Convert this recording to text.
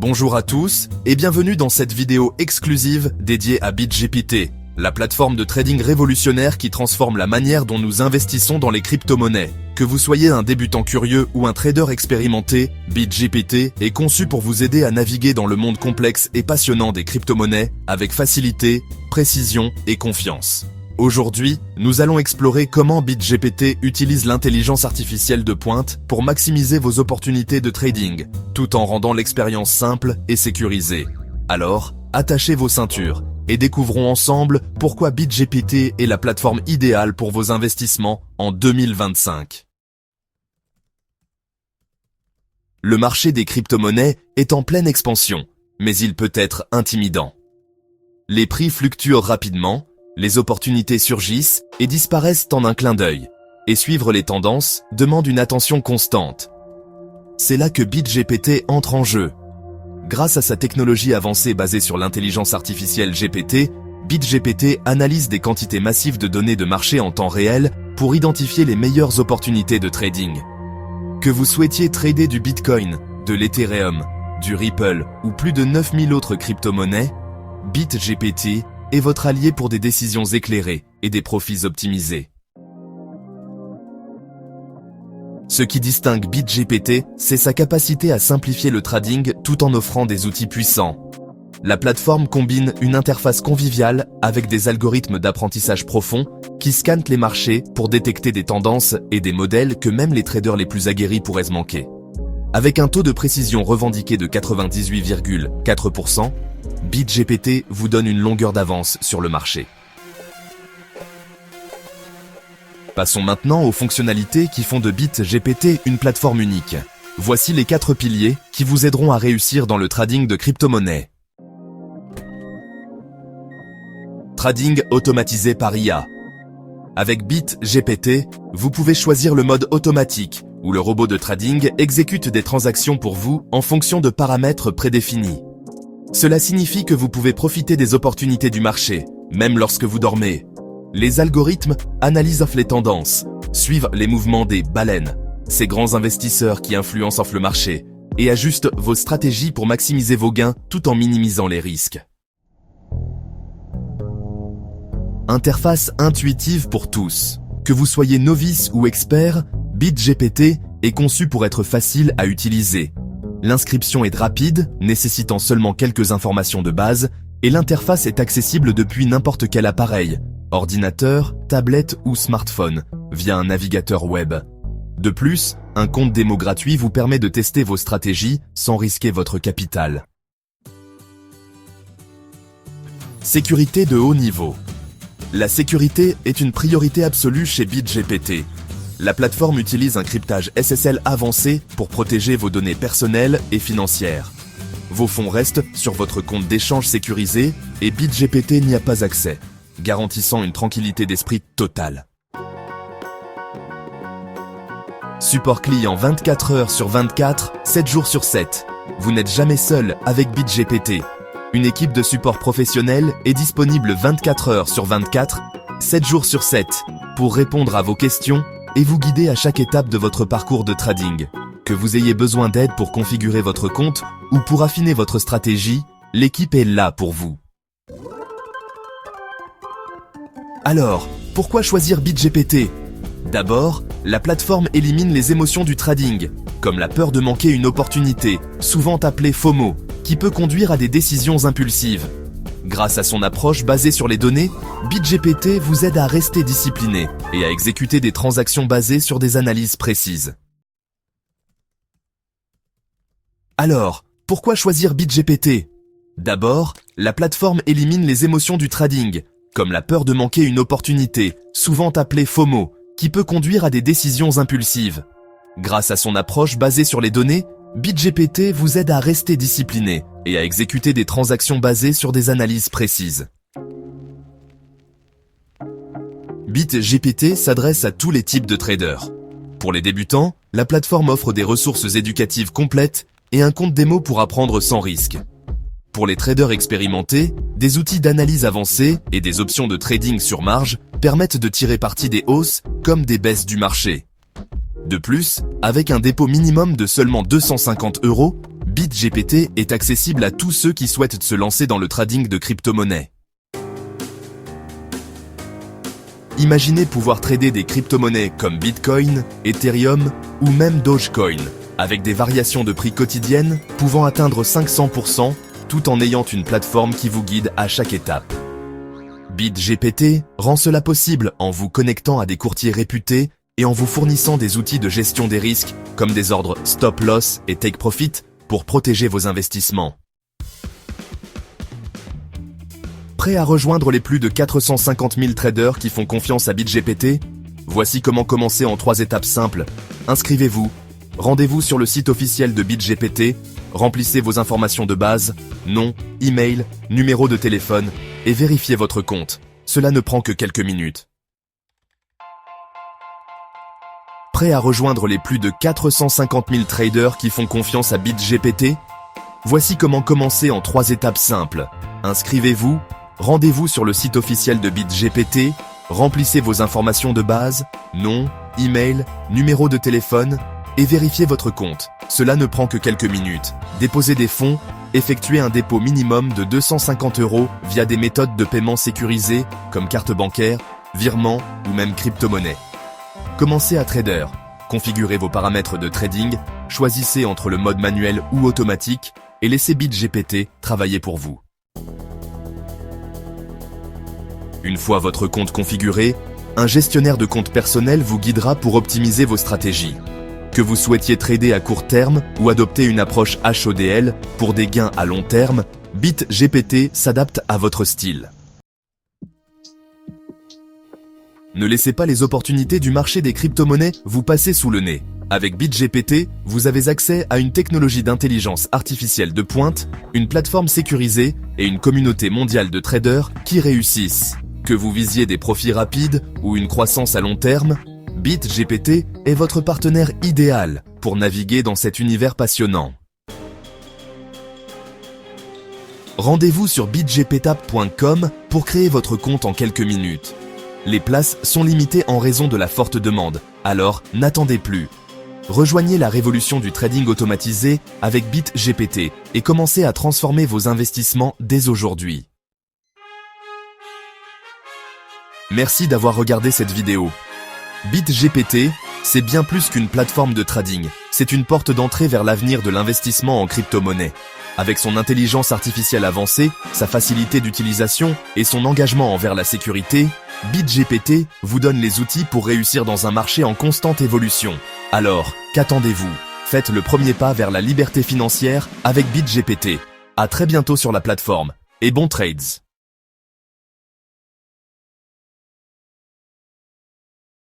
Bonjour à tous et bienvenue dans cette vidéo exclusive dédiée à BitGPT, la plateforme de trading révolutionnaire qui transforme la manière dont nous investissons dans les crypto-monnaies. Que vous soyez un débutant curieux ou un trader expérimenté, BitGPT est conçu pour vous aider à naviguer dans le monde complexe et passionnant des crypto-monnaies avec facilité, précision et confiance. Aujourd'hui, nous allons explorer comment BitGPT utilise l'intelligence artificielle de pointe pour maximiser vos opportunités de trading, tout en rendant l'expérience simple et sécurisée. Alors, attachez vos ceintures et découvrons ensemble pourquoi BitGPT est la plateforme idéale pour vos investissements en 2025. Le marché des crypto-monnaies est en pleine expansion, mais il peut être intimidant. Les prix fluctuent rapidement, les opportunités surgissent et disparaissent en un clin d'œil, et suivre les tendances demande une attention constante. C'est là que BitGPT entre en jeu. Grâce à sa technologie avancée basée sur l'intelligence artificielle GPT, BitGPT analyse des quantités massives de données de marché en temps réel pour identifier les meilleures opportunités de trading. Que vous souhaitiez trader du Bitcoin, de l'Ethereum, du Ripple ou plus de 9000 autres crypto-monnaies, BitGPT est votre allié pour des décisions éclairées et des profits optimisés. Ce qui distingue BitGPT, c'est sa capacité à simplifier le trading tout en offrant des outils puissants. La plateforme combine une interface conviviale avec des algorithmes d'apprentissage profond qui scannent les marchés pour détecter des tendances et des modèles que même les traders les plus aguerris pourraient se manquer. Avec un taux de précision revendiqué de 98,4%, BitGPT vous donne une longueur d'avance sur le marché. Passons maintenant aux fonctionnalités qui font de BitGPT une plateforme unique. Voici les 4 piliers qui vous aideront à réussir dans le trading de crypto-monnaies. Trading automatisé par IA. Avec BitGPT, vous pouvez choisir le mode automatique, où le robot de trading exécute des transactions pour vous en fonction de paramètres prédéfinis. Cela signifie que vous pouvez profiter des opportunités du marché, même lorsque vous dormez. Les algorithmes analysent les tendances, suivent les mouvements des baleines, ces grands investisseurs qui influencent le marché, et ajustent vos stratégies pour maximiser vos gains tout en minimisant les risques. Interface intuitive pour tous. Que vous soyez novice ou expert, BitGPT est conçu pour être facile à utiliser. L'inscription est rapide, nécessitant seulement quelques informations de base, et l'interface est accessible depuis n'importe quel appareil, ordinateur, tablette ou smartphone, via un navigateur web. De plus, un compte démo gratuit vous permet de tester vos stratégies sans risquer votre capital. Sécurité de haut niveau. La sécurité est une priorité absolue chez BitGPT. La plateforme utilise un cryptage SSL avancé pour protéger vos données personnelles et financières. Vos fonds restent sur votre compte d'échange sécurisé et BitGPT n'y a pas accès, garantissant une tranquillité d'esprit totale. Support client 24 heures sur 24, 7 jours sur 7. Vous n'êtes jamais seul avec BitGPT. Une équipe de support professionnel est disponible 24 heures sur 24, 7 jours sur 7, pour répondre à vos questions et vous guider à chaque étape de votre parcours de trading. Que vous ayez besoin d'aide pour configurer votre compte ou pour affiner votre stratégie, l'équipe est là pour vous. Alors, pourquoi choisir BitGPT ? D'abord, la plateforme élimine les émotions du trading, comme la peur de manquer une opportunité, souvent appelée FOMO, qui peut conduire à des décisions impulsives. Grâce à son approche basée sur les données, BitGPT vous aide à rester discipliné et à exécuter des transactions basées sur des analyses précises. Alors, pourquoi choisir BitGPT ? D'abord, la plateforme élimine les émotions du trading, comme la peur de manquer une opportunité, souvent appelée FOMO, qui peut conduire à des décisions impulsives. Grâce à son approche basée sur les données, BitGPT vous aide à rester discipliné et à exécuter des transactions basées sur des analyses précises. BitGPT s'adresse à tous les types de traders. Pour les débutants, la plateforme offre des ressources éducatives complètes et un compte démo pour apprendre sans risque. Pour les traders expérimentés, des outils d'analyse avancés et des options de trading sur marge permettent de tirer parti des hausses comme des baisses du marché. De plus, avec un dépôt minimum de seulement 250 €, BitGPT est accessible à tous ceux qui souhaitent se lancer dans le trading de crypto-monnaies. Imaginez pouvoir trader des crypto-monnaies comme Bitcoin, Ethereum ou même Dogecoin, avec des variations de prix quotidiennes pouvant atteindre 500%, tout en ayant une plateforme qui vous guide à chaque étape. BitGPT rend cela possible en vous connectant à des courtiers réputés et en vous fournissant des outils de gestion des risques comme des ordres Stop Loss et Take Profit pour protéger vos investissements. Prêt à rejoindre les plus de 450 000 traders qui font confiance à BitGPT? Voici comment commencer en 3 étapes simples. Inscrivez-vous, rendez-vous sur le site officiel de BitGPT, remplissez vos informations de base, nom, email, numéro de téléphone et vérifiez votre compte. Cela ne prend que quelques minutes. Prêt à rejoindre les plus de 450 000 traders qui font confiance à BitGPT? Voici comment commencer en 3 étapes simples. Inscrivez-vous, rendez-vous sur le site officiel de BitGPT, remplissez vos informations de base, nom, email, numéro de téléphone et vérifiez votre compte. Cela ne prend que quelques minutes. Déposez des fonds, effectuez un dépôt minimum de 250 € via des méthodes de paiement sécurisées comme carte bancaire, virement ou même crypto-monnaie. Commencez à trader. Configurez vos paramètres de trading, choisissez entre le mode manuel ou automatique et laissez BitGPT travailler pour vous. Une fois votre compte configuré, un gestionnaire de compte personnel vous guidera pour optimiser vos stratégies. Que vous souhaitiez trader à court terme ou adopter une approche HODL pour des gains à long terme, BitGPT s'adapte à votre style. Ne laissez pas les opportunités du marché des crypto-monnaies vous passer sous le nez. Avec BitGPT, vous avez accès à une technologie d'intelligence artificielle de pointe, une plateforme sécurisée et une communauté mondiale de traders qui réussissent. Que vous visiez des profits rapides ou une croissance à long terme, BitGPT est votre partenaire idéal pour naviguer dans cet univers passionnant. Rendez-vous sur bitgptapp.com pour créer votre compte en quelques minutes. Les places sont limitées en raison de la forte demande, alors n'attendez plus. Rejoignez la révolution du trading automatisé avec BitGPT et commencez à transformer vos investissements dès aujourd'hui. Merci d'avoir regardé cette vidéo. BitGPT, c'est bien plus qu'une plateforme de trading, c'est une porte d'entrée vers l'avenir de l'investissement en crypto-monnaie. Avec son intelligence artificielle avancée, sa facilité d'utilisation et son engagement envers la sécurité, BitGPT vous donne les outils pour réussir dans un marché en constante évolution. Alors, qu'attendez-vous? Faites le premier pas vers la liberté financière avec BitGPT. À très bientôt sur la plateforme et bons trades!